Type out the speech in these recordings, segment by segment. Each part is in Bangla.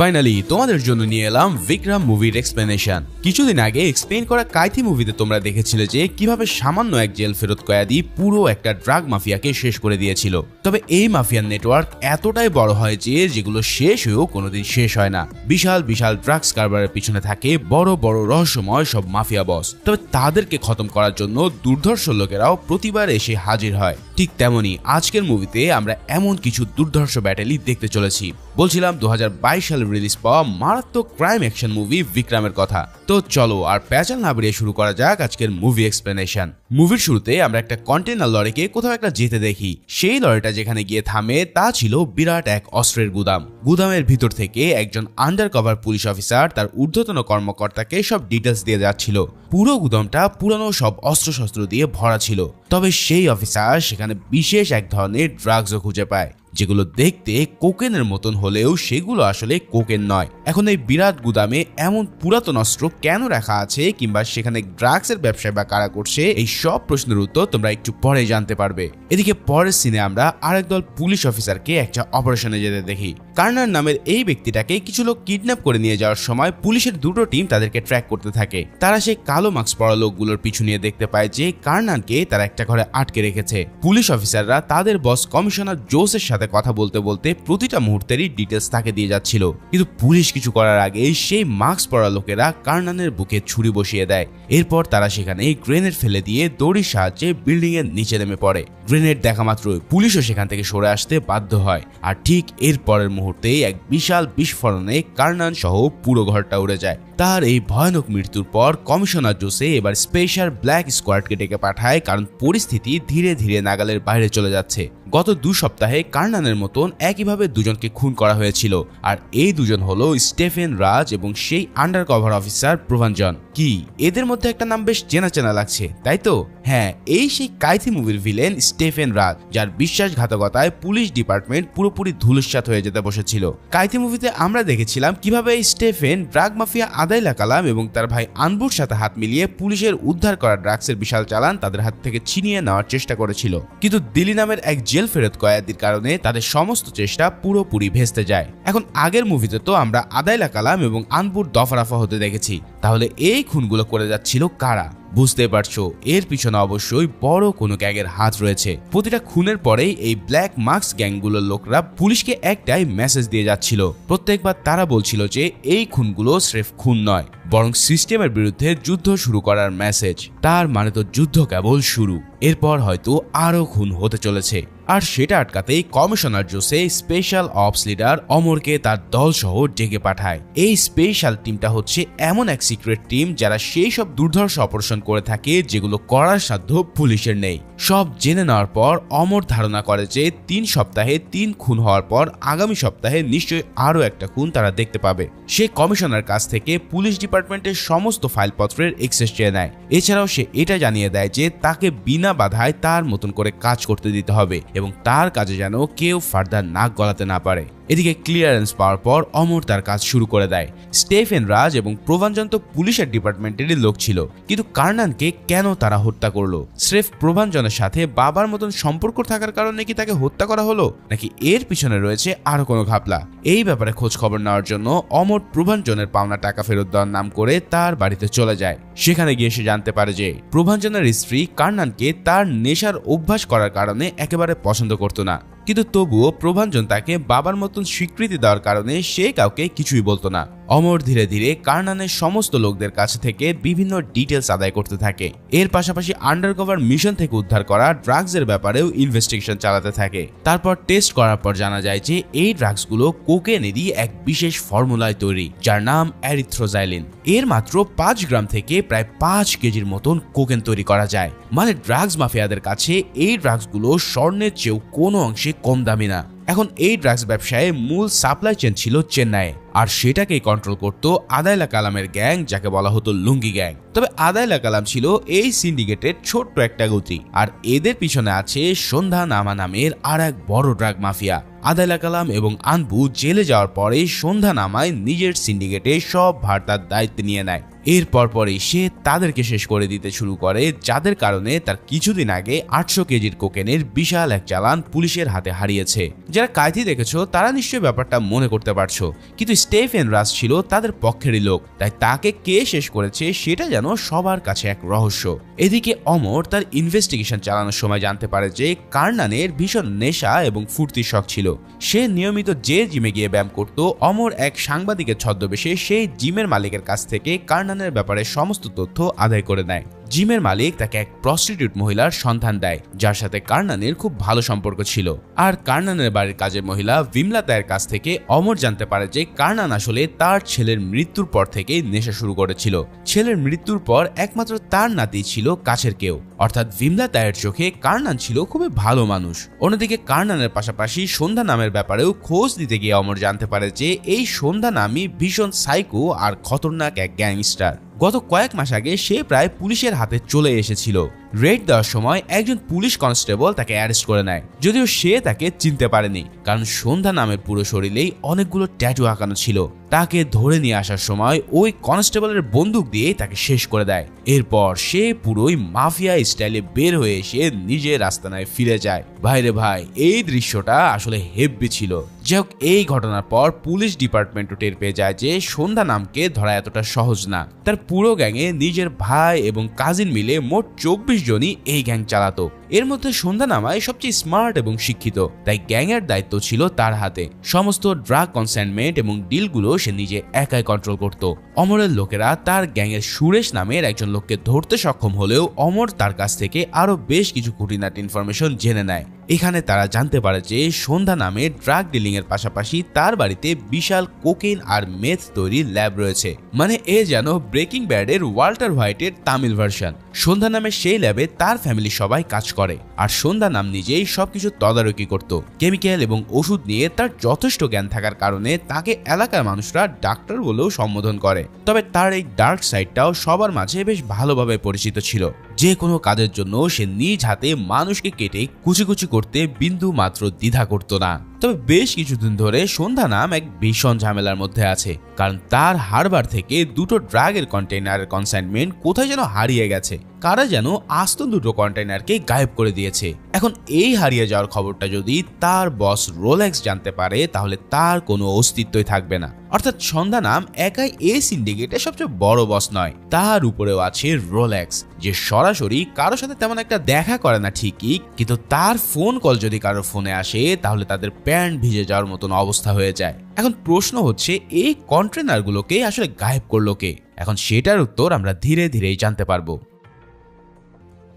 ফাইনালি তোমাদের জন্য নিয়ে এলাম বিক্রম মুভির এক্সপ্লেনেশন। কিছুদিন আগে এক্সপ্লেন করা কাইথি মুভিতে তোমরা দেখেছিলে যে কিভাবে সামান্য এক জেল ফেরত কয়েদি পুরো একটা ড্রাগ মাফিয়াকে শেষ করে দিয়েছিল। তবে এই মাফিয়ার নেটওয়ার্ক এতটাই বড় হয় যে যেগুলো শেষ হয়েও কোনোদিন শেষ হয় না। বিশাল বিশাল ড্রাগস কারবারের পিছনে থাকে বড় বড় রহস্যময় সব মাফিয়া বস। তবে তাদেরকে খতম করার জন্য দুর্ধর্ষ লোকেরাও প্রতিবার এসে হাজির হয়। ঠিক তেমনি আজকের মুভিতে আমরা এমন কিছু দুর্ধর্ষ ব্যাটেলই দেখতে চলেছি। বলছিলাম 2022 সালে রিলিজ পাওয়া মারাত্মক ক্রাইম অ্যাকশন মুভি বিক্রমের কথা। তো চলো আর প্যাচাল না বেরিয়ে শুরু করা যাক আজকের মুভি এক্সপ্লেনেশন। মুভির শুরুতে আমরা একটা কন্টেনার লরিকে কোথাও একটা যেতে দেখি। সেই লরিটা যেখানে গিয়ে থামে তা ছিল বিরাট এক অস্ত্রের গুদাম। গুদামের ভিতর থেকে একজন আন্ডার কভার পুলিশ অফিসার তার ঊর্ধ্বতন কর্মকর্তাকে সব ডিটেলস দিয়ে যাচ্ছিল। পুরো গুদামটা পুরানো সব অস্ত্রশস্ত্র দিয়ে ভরা ছিল। তবে সেই অফিসার সেখানে বিশেষ এক ধরনের ড্রাগসও খুঁজে পায়, যেগুলো দেখতে কোকেনের মতন হলেও সেগুলো আসলে কোকেন নয়। এখন এই বিরাট গুদামে এমন পুরাতন অস্ত্র কেন রাখা আছে কিংবা সেখানে ড্রাগসের ব্যবসায় বা কারা করছে, এই সব প্রশ্নের উত্তর তোমরা একটু পরে জানতে পারবে। এদিকে পরের সিনে আমরা আরেক দল পুলিশ অফিসারকে একটা অপারেশনে যেতে দেখি। কার্নার নামের এই ব্যক্তিটাকে কিছু লোক কিডন্যাপ করে নিয়ে যাওয়ার সময় পুলিশের দুটো টিম তাদেরকে ট্র্যাক করতে থাকে। তারা সেই কালো মাস্ক পরা লোকগুলোর পিছু নিয়ে দেখতে পায় যে কার্নারকে তারা একটা ঘরে আটকে রেখেছে। পুলিশ অফিসাররা তাদের বস কমিশনার জোসের সাথে কথা বলতে বলতে প্রতিটা মুহূর্তেরই ডিটেলস তাকে দিয়ে যাচ্ছিল। কিন্তু পুলিশ কিছু করার আগে সেই মাস্ক পরা লোকেরা কার্নানের বুকে ছুরি বসিয়ে দেয়। এরপর তারা সেখানে গ্রেনেড ফেলে দিয়ে দড়ির সাহায্যে বিল্ডিং এর নিচে নেমে পড়ে। গ্রেনেড দেখা মাত্রই পুলিশও সেখান থেকে সরে আসতে বাধ্য হয়। আর ঠিক এর পরের মুহূর্তেই এক বিশাল বিস্ফোরণে কার্নান সহ পুরো ঘরটা উড়ে যায়। তার এই ভয়ানক মৃত্যুর পর কমিশনার জোসে এবার স্পেশাল ব্ল্যাক স্কোয়াডকে ডেকে পাঠায়, কারণ পরিস্থিতি ধীরে ধীরে নাগালের বাইরে চলে যাচ্ছে। গত 2 সপ্তাহে কার্নানের মতন একইভাবে দুজনকে খুন করা হয়েছিল। আর এই দুজন হলো স্টেফেন রাজ এবং সেই আন্ডার কভার অফিসার প্রভাঞ্জন। কি এদের মধ্যে একটা নাম বেশ চেনা চেনা লাগছে, তাই তো? হ্যাঁ, এই সেই কাইথি মুভির ভিলেন স্টেফেন রাজ, যার বিশ্বাসঘাতকতায় পুলিশ ডিপার্টমেন্ট পুরোপুরি ধূলিসাৎ হয়ে যেতে বসেছিল। কাইথি মুভিতে আমরা দেখেছিলাম কিভাবে স্টেফেন ড্রাগ মাফিয়া আদাইলা কালাম এবং তার ভাই আনবুর সাথে হাত মিলিয়ে পুলিশের উদ্ধার করা ড্রাগসের বিশাল চালান তাদের হাত থেকে ছিনিয়ে নেওয়ার চেষ্টা করেছিল। কিন্তু দিলি নামের এক জেল ফেরত কয়েদির কারণে তাদের সমস্ত চেষ্টা পুরোপুরি ভেস্তে যায়। এখন আগের মুভিতে তো আমরা আদাইলা কালাম এবং আনবুর দফারফা হতে দেখেছি, তাহলে এই খুনগুলো করে যাচ্ছিল কারা? বুঝতে পারছো, এর পিছনে অবশ্যই বড় কোনো গ্যাংয়ের হাত রয়েছে। প্রতিটা খুনের পরেই এই ব্ল্যাক মাস্ক গ্যাংগুলোর লোকরা পুলিশকে একটাই মেসেজ দিয়ে যাচ্ছিল। প্রত্যেকবার তারা বলছিল যে এই খুনগুলো স্রেফ খুন নয়, বরং সিস্টেমের বিরুদ্ধে যুদ্ধ শুরু করার মেসেজ। তার মানে তো যুদ্ধ কেবল শুরু, এরপর হয়তো আরো খুন হতে চলেছে। আর সেটা আটকাতেই commissioner Jose special ops leader অমরকে তার দল সহ ডেকে পাঠায়। এই স্পেশাল টিমটা হচ্ছে এমন এক সিক্রেট টিম যারা সেই সব দুর্ধর্ষ অপারেশন করে থাকে যেগুলো করার সাধ্য পুলিশের নেই। সব জেনে নেওয়ার পর অমর ধারণা করে যে 3 সপ্তাহে 3 খুন হওয়ার পর আগামী সপ্তাহে নিশ্চয়ই আরো একটা খুন তারা দেখতে পাবে। সে কমিশনার কাছ থেকে পুলিশ ডিপার্টমেন্টের সমস্ত ফাইলপত্রের এক্সেস চেয়ে নেয়। এছাড়াও সে এটা জানিয়ে দেয় যে তাকে বিনা বাধায় তার মতন করে কাজ করতে দিতে হবে এবং তার কাজে যেন কেউ ফার্দার নাক গলাতে না পারে। এদিকে ক্লিয়ারেন্স পাওয়ার পর অমর তার কাজ শুরু করে দেয়। স্টেফেন রাজ এবং প্রভাঞ্জন তো পুলিশের ডিপার্টমেন্টেরই লোক ছিল, কিন্তু কার্নানকে কেন তারা হত্যা করলো? স্রেফ প্রভাঞ্জনের সাথে বাবার মতন সম্পর্ক থাকার কারণে কি তাকে হত্যা করা হলো, নাকি এর পিছনে রয়েছে আরো কোনো ঘাপলা? এই ব্যাপারে খোঁজ খবর নেওয়ার জন্য অমর প্রভাঞ্জনের পাওনা টাকা ফেরত দেওয়ার নাম করে তার বাড়িতে চলে যায়। সেখানে গিয়ে সে জানতে পারে যে প্রভাঞ্জনের স্ত্রী কার্নানকে তার নেশার অভ্যাস করার কারণে একেবারে পছন্দ করতো না, কিন্তু তবুও প্রভাঞ্জন তাকে বাবার মতন স্বীকৃতি দেওয়ার কারণে সে কাউকে কিছুই বলতো না। অমর ধীরে ধীরে কার্নানের সমস্ত লোকদের কাছে থেকে বিভিন্ন ডিটেলস আদায় করতে থাকে। এর পাশাপাশি আন্ডারকভার মিশন থেকে উদ্ধার করা ড্রাগসের ব্যাপারেও ইনভেস্টিগেশন চালাতে থাকে। তারপর টেস্ট করার পর জানা যায় যে এই ড্রাগসগুলো কোকেনেরই এক বিশেষ ফর্মুলায় তৈরি, যার নাম এরিথ্রোজাইলিন। এর মাত্র 5 গ্রাম থেকে প্রায় 5 কেজির মতন কোকেন তৈরি করা যায়। মানে ড্রাগস মাফিয়াদের কাছে এই ড্রাগসগুলো স্বর্ণের চেয়েও কোনো অংশে কম দামি না। এখন এই ড্রাগস ব্যবসায় মূল সাপ্লাই চেন ছিল চেন্নাইয়ে, আর সেটাকেই কন্ট্রোল করত আদাইলা কালামের গ্যাং, যাকে বলা হতো লুঙ্গি গ্যাং। তবে আদাইলা কালাম ছিল এই সিন্ডিকেটের ছোট্ট একটা গতি, আর এদের পিছনে আছে সন্ধ্যা নামা নামের আর এক বড় ড্রাগ মাফিয়া। আদাইলা কালাম এবং আনবু জেলে যাওয়ার পরে সন্ধ্যা নামায় নিজের সিন্ডিকেটে সব ভার তার দায়িত্বে নিয়ে নেয়। এর পরপরই সে তাদেরকে শেষ করে দিতে শুরু করে, যাদের কারণে তার কিছুদিন আগে 800 কেজির কোকেনের বিশাল এক চালান পুলিশের হাতে হারিয়েছে। যারা কাইথি দেখেছো তারা নিশ্চয়ই ব্যাপারটা মনে করতে পারছো, কিন্তু স্টেফেন রাজ ছিল তাদের পক্ষেরই লোক, তাই তাকে কে শেষ করেছে সেটা যেন সবার কাছে এক রহস্য। এদিকে অমর তার ইনভেস্টিগেশন চালানোর সময় জানতে পারে যে কার্নানের ভীষণ নেশা এবং ফুর্তির শখ ছিল। সে নিয়মিত যে জিমে গিয়ে ব্যায়াম করত, অমর এক সাংবাদিকের ছদ্মবেশে সেই জিমের মালিকের কাছ থেকে কার্নানের ব্যাপারে সমস্ত তথ্য আদায় করে নেয়। জিমের মালিক তাকে এক প্রস্টিটিউট মহিলার সন্ধান দেয়, যার সাথে কার্নানের খুব ভালো সম্পর্ক ছিল। আর কার্নানের বাড়ির কাজের মহিলা ভিমলাতায়ের কাছ থেকে অমর জানতে পারে যে কার্নান আসলে তার ছেলের মৃত্যুর পর থেকে নেশা শুরু করেছিল। ছেলের মৃত্যুর পর একমাত্র তার নাতি ছিল কাছের কেউ, অর্থাৎ ভিমলাতায়ের চোখে কার্নান ছিল খুবই ভালো মানুষ। অন্যদিকে কার্নানের পাশাপাশি সন্ধ্যা নামের ব্যাপারেও খোঁজ দিতে গিয়ে অমর জানতে পারে যে এই সন্ধ্যা নামই ভীষণ সাইকো আর খতরনাক এক গ্যাংস্টার। গত কয়েক মাস আগে সে প্রায় পুলিশের হাতে চলে এসেছিল। রেড দেওয়ার সময় একজন পুলিশ কনস্টেবল তাকে অ্যারেস্ট করে নেয়, যদিও সে তাকে চিনতে পারেনি, কারণ সন্ধ্যা নামের পুরো শরীরেই অনেকগুলো ট্যাটু আঁকানো ছিল। তাকে ধরে নিয়ে আসার সময় ওই কনস্টেবলের বন্দুক দিয়ে তাকে শেষ করে দেয়। এরপর সে পুরোই মাফিয়া স্টাইলে বের হয়ে এসে নিজের আস্তানায় ফিরে যায়। ভাইরে ভাই, এই দৃশ্যটা আসলে হেব্বি ছিল। যাই হোক, এই ঘটনার পর পুলিশ ডিপার্টমেন্টও টের পেয়ে যায় যে সন্ধ্যা নামকে ধরা এতটা সহজ না। তার পুরো গ্যাংয়ে নিজের ভাই এবং কাজিন মিলে মোট 24 জনই এই গ্যাং চালাতো। এর মধ্যে সন্ধ্যা নামায় সবচেয়ে স্মার্ট এবং শিক্ষিত, তাই গ্যাংয়ের দায়িত্ব ছিল তার হাতে। সমস্ত ড্রাগ কনসাইনমেন্ট এবং ডিলগুলো সে নিজে একাই কন্ট্রোল করত। অমরের লোকেরা তার গ্যাংয়ের সুরেশ নামের একজন লোককে ধরতে সক্ষম হলেও অমর তার কাছ থেকে আরো বেশ কিছু খুঁটিনাটি ইনফরমেশন জেনে নেয়। এখানে তারা জানতে পারে যে সন্ধ্যা নামে ড্রাগ ডিলিং এর পাশাপাশি তার বাড়িতে বিশাল কোকেন আর মেথ তৈরির ল্যাব রয়েছে। মানে এ যেন ব্রেকিং ব্যাডের ওয়াল্টার হোয়াইটের তামিল ভার্সন। সন্ধ্যা নামের সেই ল্যাবে তার ফ্যামিলি সবাই কাজ করে, আর সন্ধ্যা নাম নিজেই সবকিছু তদারকি করত। কেমিক্যাল এবং ওষুধ নিয়ে তার যথেষ্ট জ্ঞান থাকার কারণে তাকে এলাকার মানুষরা ডাক্তার বলেও সম্বোধন করে। তবে তার এই ডার্ক সাইডটাও সবার মাঝে বেশ ভালোভাবে পরিচিত ছিল। যে কোনো কাজের জন্য সে নিজ হাতে মানুষকে কেটে কুচি কুচি করতে বিন্দু মাত্র দ্বিধা করত না। তবে বেশ কিছুদিন ধরে সন্ধ্যা নাম এক ভীষণ ঝামেলার মধ্যে আছে, কারণ তার হারবার থেকে দুটো ড্রাগের কন্টেইনারের কনসাইনমেন্ট কোথায় যেন হারিয়ে গেছে। কারা যেন আস্ত দুটো কন্টেইনারকে গায়েব করে দিয়েছে। এখন এই হারিয়ে যাওয়ার খবরটা যদি তার বস রোলেক্স জানতে পারে, তাহলে তার কোনো অস্তিত্বই থাকবে না। অর্থাৎ সন্ধ্যা নাম একাই এই সিন্ডিকেটের সবচেয়ে বড় বস নয়, তার উপরেও আছে রোলেক্স, যে সরাসরি কারোর সাথে তেমন একটা দেখা করে না ঠিকই, কিন্তু তার ফোন কল যদি কারোর ফোনে আসে তাহলে তাদের প্যান্ট ভিজে যাওয়ার মতন অবস্থা হয়ে যায়। এখন প্রশ্ন হচ্ছে, এই কন্টেইনারগুলোকে আসলে গায়েব করলো কে? এখন সেটার উত্তর আমরা ধীরে ধীরেই জানতে পারবো।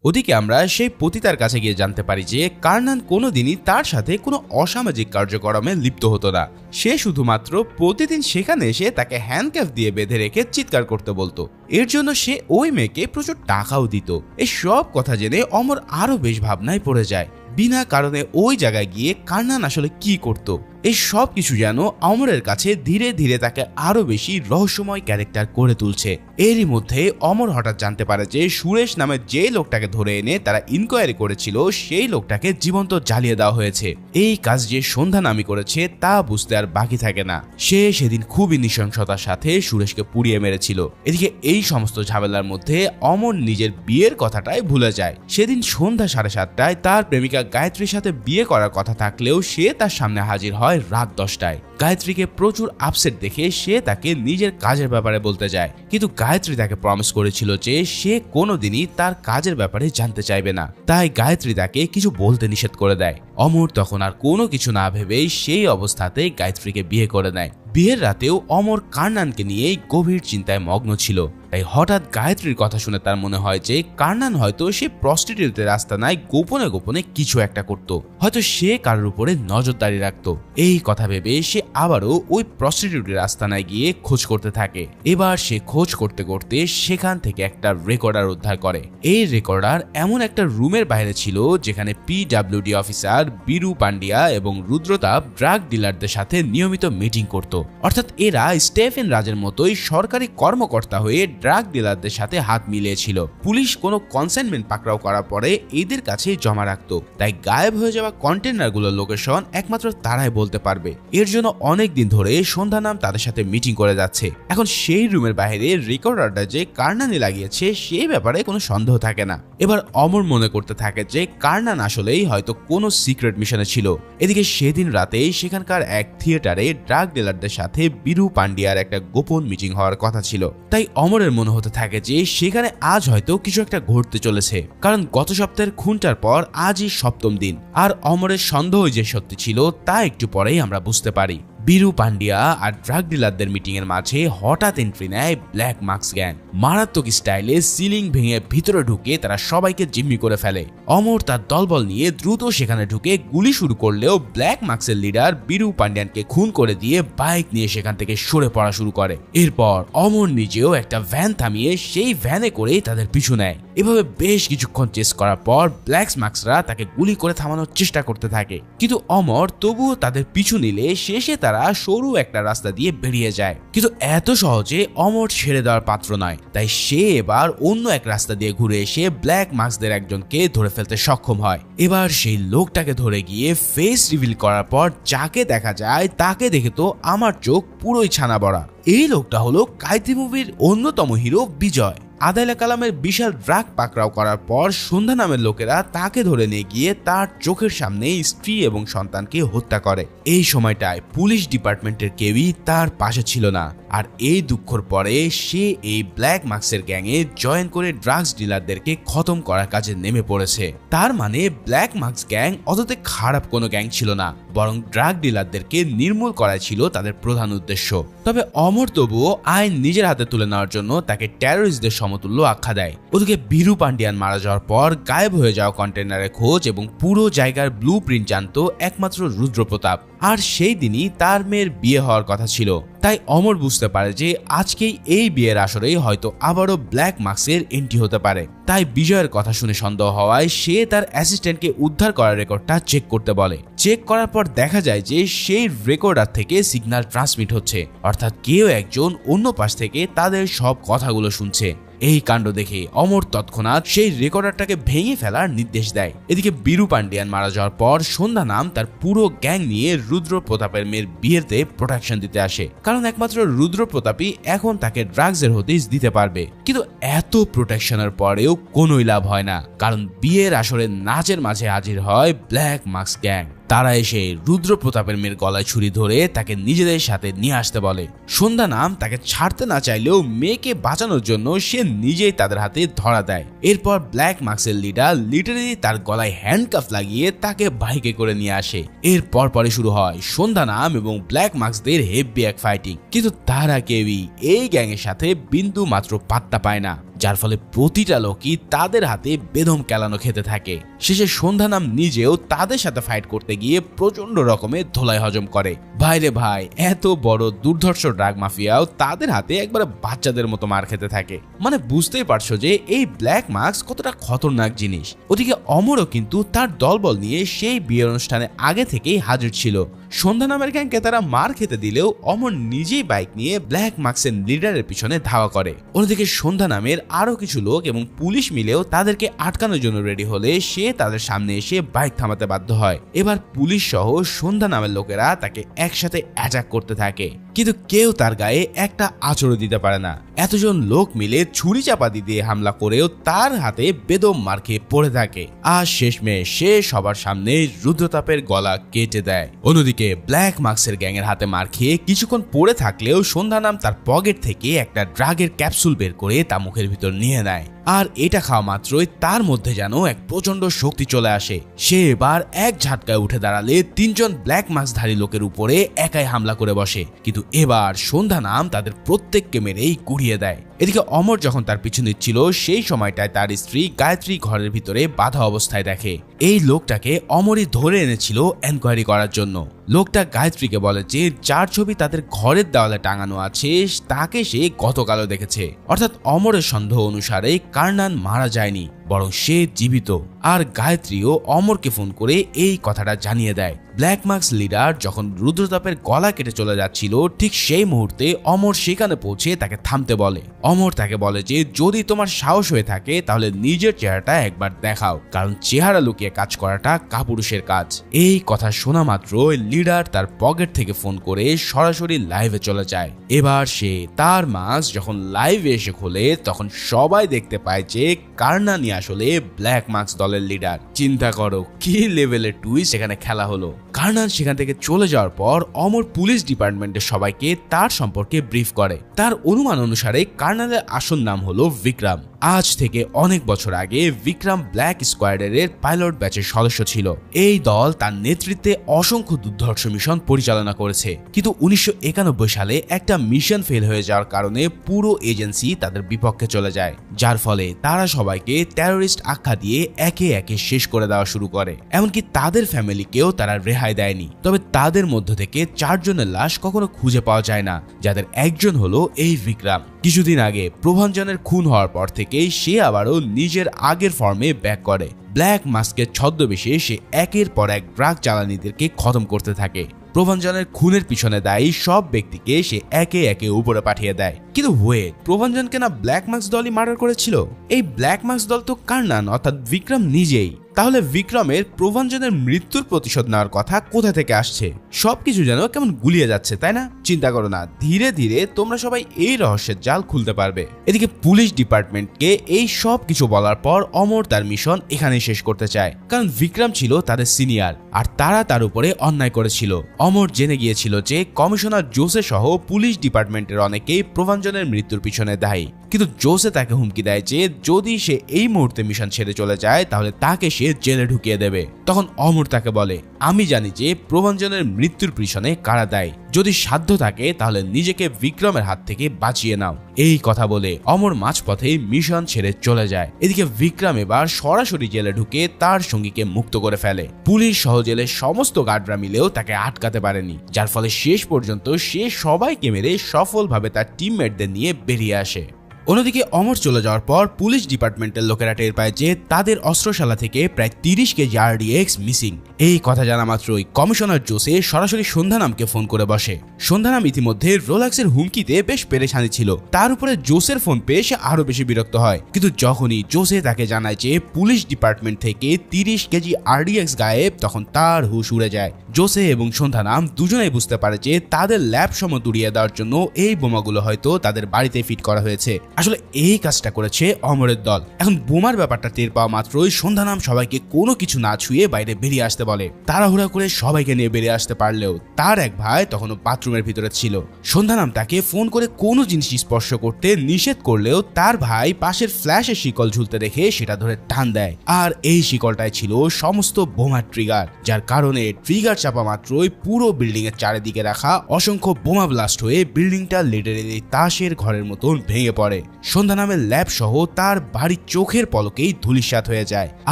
ওদিকে আমরা সেই পতিতার কাছে গিয়ে জানতে পারি যে কার্নান কোনোদিনই তার সাথে কোনো অসামাজিক কার্যক্রমে লিপ্ত হতো না। সে শুধুমাত্র প্রতিদিন সেখানে এসে তাকে হ্যান্ডক্যাফ দিয়ে বেঁধে রেখে চিৎকার করতে বলতো। এর জন্য সে ওই মেয়েকে প্রচুর টাকাও দিত। এই সব কথা জেনে অমর আরো বেশ ভাবনায় পড়ে যায়। বিনা কারণে ওই জায়গায় গিয়ে কার্নান আসলে কি করত? এই সব কিছু যেন অমরের কাছে ধীরে ধীরে তাকে আরো বেশি রহস্যময় ক্যারেক্টার করে তুলছে। এরই মধ্যে অমর হঠাৎ জানতে পারে যে সুরেশ নামের যে লোকটাকে ধরে এনে তারা ইনকোয়ারি করেছিল, সেই লোকটাকে জীবন্ত জ্বালিয়ে দেওয়া হয়েছে। এই কাজ যে সন্ধ্যা নামী করেছে তা বুঝতে আর বাকি থাকে না। সে সেদিন খুবই নৃশংসতার সাথে সুরেশকে পুড়িয়ে মেরেছিল। এদিকে এই সমস্ত ঝামেলার মধ্যে অমর নিজের বিয়ের কথাটাই ভুলে যায়। সেদিন সন্ধ্যা 7:30টায় তার প্রেমিকা গায়ত্রীর সাথে বিয়ে করার কথা থাকলেও সে তার সামনে হাজির হয় রাত 10টায়। গায়ত্রীকে প্রচুর আপসেট দেখে সে তাকে নিজের কাজের ব্যাপারে বলতে যায়, কিন্তু গায়ত্রী তাকে প্রমিস করেছিল যে সে কোনোদিনই তার কাজের ব্যাপারে জানতে চাইবে না। তাই গায়ত্রী তাকে কিছু বলতে নিষেধ করে দেয়। অমর তখন আর কোনো কিছু না ভেবেই সেই অবস্থাতেই গায়ত্রীকে বিয়ে করে নেয়। বিয়ের রাতেও অমর কার্নানকে নিয়েই গভীর চিন্তায় মগ্ন ছিল। তাই হঠাৎ গায়ত্রীর কথা শুনে তার মনে হয় যে কার্নান হয়তো সে প্রস্টিটিউটের আস্তানায় গোপনে গোপনে কিছু একটা করত, হয়তো সে কারোর উপরে নজরদারি রাখত। এই কথা ভেবে সে আবারও ওই প্রস্টিটিউটের আস্তানায় গিয়ে খোঁজ করতে থাকে। এবার সে খোঁজ করতে করতে সেখান থেকে একটা রেকর্ডার উদ্ধার করে। এই রেকর্ডার এমন একটা রুমের বাইরে ছিল যেখানে PWD অফিসার বীরু পান্ডিয়া এবং রুদ্রতাপ ড্রাগ ডিলারদের সাথে নিয়মিত মিটিং করত। অর্থাৎ এরা স্টেফেন রাজের মতোই সরকারি কর্মকর্তা হয়ে ড্রাগ ডিলারদের সাথে হাত মিলিয়েছিল। পুলিশ কোনো কনসাইনমেন্ট পাকড়াও করার পরে এদের কাছে জমা রাখতো, তাই গায়েব হয়ে যাওয়া কন্টেনারগুলোর লোকেশন একমাত্র তারাই বলতে পারবে। এর জন্য অনেক দিন ধরে সন্ধ্যা নাম তাদের সাথে মিটিং করে যাচ্ছে। এখন সেই রুমের বাইরে রেকর্ডারটা যে কার্নানি লাগিয়েছে সেই ব্যাপারে কোনো সন্দেহ থাকে না। এবার অমর মনে করতে থাকে যে কার্নান আসলেই হয়তো কোনো সিক্রেট মিশনে ছিল। এদিকে সেদিন রাতে সেখানকার এক থিয়েটারে ড্রাগ ডিলারদের সাথে বীরু পান্ডিয়ার একটা গোপন মিটিং হওয়ার কথা ছিল। তাই অমরের মনে হতে থাকে যে সেখানে আজ হয়তো কিছু একটা ঘটতে চলেছে, কারণ গত সপ্তাহের খুনটার পর আজই সপ্তম দিন। আর অমরের সন্দেহ যে সত্যি ছিল তা একটু পরেই আমরা বুঝতে পারি। বীরু পান্ডিয়া আর ড্রাগ ডিলারদের মিটিং এর মাঝে হঠাৎ এন্ট্রি নেয় ব্ল্যাক মাস্ক গ্যাং। মারাত্মক স্টাইলে সিলিং ভেঙে ভিতরে ঢুকে তারা সবাইকে জিম্মি করে ফেলে। অমর তার দলবল নিয়ে দ্রুত সেখানে ঢুকে গুলি শুরু করলেও ব্ল্যাক মাস্কের লিডার বীরু পান্ডিয়ানকে খুন করে দিয়ে বাইক নিয়ে সেখান থেকে সরে পড়া শুরু করে। এরপর অমর নিজেও একটা ভ্যান থামিয়ে সেই ভ্যানে করে তাদের পিছু নেয়। এভাবে বেশ কিছুক্ষণ চেস করার পর ব্ল্যাক মাস্করা তাকে গুলি করে থামানোর চেষ্টা করতে থাকে, কিন্তু অমর তবুও তাদের পিছু নিলে শেষে তারা সরু একটা রাস্তা দিয়ে বেরিয়ে যায়। কিন্তু এত সহজে অমর ছেড়ে দেওয়ার পাত্র নয়, তাই সে এবার অন্য এক রাস্তা দিয়ে ঘুরে এসে ব্ল্যাক মাস্কদের একজনকে ধরে ফেলতে সক্ষম হয়। এবার সেই লোকটাকে ধরে গিয়ে ফেস রিভিল করার পর যাকে দেখা যায় তাকে দেখে তো আমার চোখ পুরোই ছানা বড়া। এই লোকটা হলো কাইতি মুভির অন্যতম হিরো বিজয়। আদাইলা কালামের বিশাল ড্রাগ পাকড়াও করার পর সন্ধ্যা নামের লোকেরা তাকে ধরে নিয়ে গিয়ে তার চোখের সামনে স্ত্রী এবং সন্তানকে হত্যা করে। এই সময়টায় পুলিশ ডিপার্টমেন্টের কেউই তার পাশে ছিল না। আর এই দুঃখর পরে সে এই ব্ল্যাক মাস্কের গ্যাংয়ে জয়েন করে ড্রাগস ডিলারদেরকে খতম করার কাজে নেমে পড়েছে। তার মানে ব্ল্যাক মাস্ক গ্যাং অততে খারাপ কোনো গ্যাং ছিল না, বরং ড্রাগ ডিলারদেরকে নির্মূল করা ছিল তাদের প্রধান উদ্দেশ্য। তবে অমর তবুও আইন নিজের হাতে তুলে নেওয়ার জন্য তাকে টেররিস্টদের সমতুল্য আখ্যা দেয়। ওদিকে বীরু পান্ডিয়ান মারা যাওয়ার পর গায়েব হয়ে যাওয়া কন্টেনারের খোঁজ এবং পুরো জায়গার ব্লু প্রিন্ট জানত একমাত্র রুদ্রপ্রতাপ। আর সেই দিনই তার মেয়ের বিয়ে হওয়ার কথা ছিল। তাই অমর বুঝতে পারে যে আজকেই এই বিয়ের আসরেই হয়তো আবারও ব্ল্যাক মাস্কের এন্ট্রি হতে পারে। তাই বিজয়ের কথা শুনে সন্দেহ হওয়ায় সে তার অ্যাসিস্ট্যান্টকে উদ্ধার করার রেকর্ডটা চেক করতে বলে। চেক করার পর দেখা যায় যে সেই রেকর্ডার থেকে সিগন্যাল ট্রান্সমিট হচ্ছে, অর্থাৎ কেউ একজন অন্য পাশ থেকে তাদের সব কথাগুলো শুনছে। এই কাণ্ড দেখে অমর তৎক্ষণাৎ সেই রেকর্ডারটাকে ভেঙে ফেলার নির্দেশ দেয়। এদিকে বীরু পান্ডিয়ান মারা যাওয়ার পর সন্ধ্যা নাম তার পুরো গ্যাং নিয়ে রুদ্র প্রতাপের মেয়ের বিয়েতে প্রোটেকশন দিতে আসে, কারণ একমাত্র রুদ্র প্রতাপই এখন তাকে ড্রাগসের হদিশ দিতে পারবে। কিন্তু এত প্রোটেকশনের পরেও কোনোই লাভ হয় না, কারণ বিয়ের আসরে নাচের মাঝে হাজির হয় ব্ল্যাক মাস্ক গ্যাং। তারা এসে রুদ্র প্রতাপের মেয়ের গলায় ছুরি ধরে তাকে নিজেদের সাথে নিয়ে আসতে বলে। সন্ধ্যা নাম তাকে ছাড়তে না চাইলেও মেয়েকে বাঁচানোর জন্য সে নিজেই তাদের হাতে ধরা দেয়। এরপর ব্ল্যাক মাস্কের লিডার লিটারেলি তার গলায় হ্যান্ডকাফ লাগিয়ে তাকে বাইকে করে নিয়ে আসে। এরপর পরে শুরু হয় সন্ধ্যা নাম এবং ব্ল্যাক মাস্কদের হেভি এক ফাইটিং, কিন্তু তারা কেউই এই গ্যাংয়ের সাথে বিন্দু মাত্র পাত্তা পায় না, যার ফলে প্রতিটা লোকই তাদের হাতে বেদম কেলানো খেতে থাকে। শেষে সন্ধ্যা নাম নিজেও তাদের সাথে ফাইট করতে গিয়ে প্রচন্ড রকমের ধোলাই হজম করে। ভাইরে ভাই, এত বড় দুর্ধর্ষ ড্রাগ মাফিয়াও তাদের হাতে একবারে বাচ্চাদের মতো মার খেতে থাকে। মানে বুঝতেই পারছো যে এই ব্ল্যাক মাস্ক কতটা খতরনাক জিনিস। ওদিকে অমরও কিন্তু তার দলবল নিয়ে সেই বিয়ের অনুষ্ঠানে আগে থেকেই হাজির ছিল। সন্ধ্যা নামের গ্যাংকে তারা মার খেতে দিলেও অমর নিজেই বাইক নিয়ে ব্ল্যাক মাস্কের লিডারের পিছনে ধাওয়া করে। অন্যদিকে সন্ধ্যা নামের আরো কিছু লোক এবং পুলিশ মিলেও তাদেরকে আটকানোর জন্য রেডি হলে সে তাদের সামনে এসে বাইক থামাতে বাধ্য হয়। এবার পুলিশ সহ সন্ধ্যা নামের লোকেরা তাকে একসাথে অ্যাটাক করতে থাকে, কিন্তু কেউ তার গায়ে একটা আঁচড়ও দিতে পারে না। এতজন লোক মিলে ছুরি চাপাতি দিয়ে হামলা করেও তার হাতে বেদম মার খেয়ে পড়ে থাকে। আর শেষমেশ সে সবার সামনে রুদ্রতাপের গলা কেটে দেয়। অন্যদিকে ব্ল্যাক মাস্কের গ্যাংয়ের হাতে মার খেয়ে কিছুক্ষণ পড়ে থাকলেও সন্ধ্যা নাম তার পকেট থেকে একটা ড্রাগের ক্যাপসুল বের করে তা মুখের ভিতর নিয়ে নেয়। আর এটা খাওয়া মাত্রই তার মধ্যে যেন এক প্রচন্ড শক্তি চলে আসে। সে এবার এক ঝাটকায় উঠে দাঁড়ালে তিনজন ব্ল্যাক মাস্কধারী লোকের উপরে একাই হামলা করে বসে, কিন্তু এবার সন্ধ্যা নাম তাদের প্রত্যেককে মেরেই গুড়িয়ে দেয়। এদিকে অমর যখন তার পিছু নিচ্ছিল সেই সময়টায় তার স্ত্রী গায়ত্রী ঘরের ভিতরে বাধা অবস্থায় দেখে। এই লোকটাকে অমরই ধরে এনেছিল এনকোয়ারি করার জন্য। লোকটা গায়ত্রীকে বলে যে যার ছবি তাদের ঘরের দেওয়ালে টাঙানো আছে তাকে সে গতকালও দেখেছে, অর্থাৎ অমরের সন্দেহ অনুসারে কার্নান মারা যায়নি, বরং সে জীবিত। আর গায়ত্রীও অমরকে ফোন করে এই কথাটা জানিয়ে দেয়। ব্ল্যাক মার্কস লিডার যখন রুদ্রতাপের গলা কেটে চলে যাচ্ছিল, ঠিক সেই মুহূর্তে অমর সেখানে পৌঁছে তাকে থামতে বলে। অমর তাকে বলে যে যদি তোমার সাহস হয়ে থাকে তাহলে নিজের চেহারাটা একবার দেখাও, কারণ চেহারা লুকিয়ে কাজ করাটা কাপুরুষের কাজ। এই কথা শোনা মাত্র লিডার তার পকেট থেকে ফোন করে সরাসরি লাইভে চলে যায়। এবার সে তার মাস্ক যখন লাইভে এসে খোলে তখন সবাই দেখতে পায় যে কার্নানি আসলে ব্ল্যাক মার্কস দলের লিডার। চিন্তা করো কি লেভেলের টুইস্ট এখানে খেলা হলো। কার্নান সেখান থেকে চলে যাওয়ার পর অমর পুলিশ ডিপার্টমেন্টের সবাইকে তার সম্পর্কে ব্রিফ করে। তার অনুমান অনুসারে কার্নালের আসল নাম হলো বিক্রম। আজ থেকে অনেক বছর আগে বিক্রম ব্ল্যাক স্কোয়াডের পাইলট ব্যাচের সদস্য ছিল। এই দল তার নেতৃত্বে অসংখ্য দুর্ধর্ষ মিশন পরিচালনা করেছে, কিন্তু 1991 সালে একটা মিশন ফেল হয়ে যাওয়ার কারণে পুরো এজেন্সি তাদের বিপক্ষে চলে যায়, যার ফলে তারা সবাইকে টেররিস্ট আখ্যা দিয়ে একে একে শেষ করে দেওয়া শুরু করে। এমনকি তাদের ফ্যামিলিকেও তারা রেহাই দেয়নি। তবে তাদের মধ্য থেকে 4 জনের লাশ কখনো খুঁজে পাওয়া যায় না, যাদের একজন হলো এই বিক্রম। কিছুদিন আগে প্রভাঞ্জনের খুন হওয়ার পর থেকে সে আবারও নিজের আগের ফর্মে ব্যাক করে। ব্ল্যাক মাস্কের ছদ্মবেশে সে একের পর এক ড্রাগ চালানিদেরকে খতম করতে থাকে। প্রভাঞ্জনের খুনের পিছনে দায়ী সব ব্যক্তিকে সে একে একে উপরে পাঠিয়ে দেয়। কিন্তু ওয়েট, প্রভাঞ্জনকে না ব্ল্যাক মার্কস দলই মার্ডার করেছিল? এই ব্ল্যাক মার্কস দল তো কার্নান অর্থাৎ বিক্রম নিজেই। তাহলে বিক্রমের প্রভাঞ্জনের মৃত্যুর প্রতিশোধ নেওয়ার কথা কোথা থেকে আসছে? সবকিছু যেন কেমন গুলিয়ে যাচ্ছে, তাই না? চিন্তা করো না, ধীরে ধীরে তোমরা সবাই এই রহস্যের জাল খুলতে পারবে। এদিকে পুলিশ ডিপার্টমেন্টকে এই সব কিছু বলার পর অমর তার মিশন এখানে শেষ করতে চায়, কারণ বিক্রম ছিল তাদের সিনিয়র আর তারা তার উপরে অন্যায় করেছিল। অমর জেনে গিয়েছিল যে কমিশনার জোসে সহ পুলিশ ডিপার্টমেন্টের অনেকেই প্রভাঞ্জনের মৃত্যুর পিছনে দায়ী, কিন্তু জোসে তাকে হুমকি দেয় যে যদি সে এই মুহূর্তে মিশন ছেড়ে চলে যায় তাহলে তাকে সে জেলে ঢুকিয়ে দেবে। তখন অমর তাকে বলে, আমি জানি যে প্রভাঞ্জনের মৃত্যুর পিছনে কারা দায়ী, যদি সাধ্য থাকে তাহলে নিজেকে বিক্রমের হাত থেকে বাঁচিয়ে নাও। এই কথা বলে অমর মাঝপথে মিশন ছেড়ে চলে যায়। এদিকে বিক্রম এবার সরাসরি জেলে ঢুকে তার সঙ্গীকে মুক্ত করে ফেলে। পুলিশ সহ জেলের সমস্ত গার্ডরা মিলেও তাকে আটকাতে পারেনি, যার ফলে শেষ পর্যন্ত সে সবাইকে মেরে সফলভাবে তার টিমমেটদের নিয়ে বেরিয়ে আসে। অন্যদিকে অমর চলে যাওয়ার পর পুলিশ ডিপার্টমেন্টের লোকেরা টের পায় যে তাদের অস্ত্রশালা থেকে প্রায় 30 কেজি RDX মিসিং। এই কথা জানা মাত্রই কমিশনার জোসে সরাসরি সন্ধ্যানামকে ফোন করে বসে। সন্ধ্যানাম ইতিমধ্যে রোলাক্সের হুমকিতে বেশ পেরেশানি ছিল, তার উপরে জোসের ফোন পেয়ে সে আরো বেশি বিরক্ত হয়। কিন্তু যখনই জোসে তাকে জানায় যে পুলিশ ডিপার্টমেন্ট থেকে 30 কেজি RDX গায়েব, তখন তার হুঁশ উড়ে যায়। জোসে এবং সন্ধ্যানাম দুজনেই বুঝতে পারে যে তাদের ল্যাব সময় উড়িয়ে দেওয়ার জন্য এই বোমাগুলো হয়তো তাদের বাড়িতে ফিট করা হয়েছে। আসলে এই কাজটা করেছে অমরের দল। এখন বোমার ব্যাপারটা টের পাওয়া মাত্রই সন্ধ্যানাম সবাইকে কোনো কিছু না ছুঁয়ে বাইরে বেরিয়ে আসতে বলে। তাড়াহুড়া করে সবাইকে নিয়ে বেরিয়ে আসতে পারলেও তার এক ভাই তখনও বাথরুমের ভিতরে ছিল। সন্ধ্যানাম তাকে ফোন করে কোনো জিনিস স্পর্শ করতে নিষেধ করলেও তার ভাই পাশের ফ্ল্যাশের শিকল ঝুলতে দেখে সেটা ধরে টান দেয়। আর এই শিকলটাই ছিল সমস্ত বোমার ট্রিগার, যার কারণে ট্রিগার চাপা মাত্রই পুরো বিল্ডিং এর চারিদিকে রাখা অসংখ্য বোমা ব্লাস্ট হয়ে বিল্ডিংটা লিটারেলি তাসের ঘরের মতন ভেঙে পড়ে। সন্ধ্যানামের ল্যাব সহ তার বাড়ির চোখের পলকেই ধূলিসাৎ হয়ে যায়।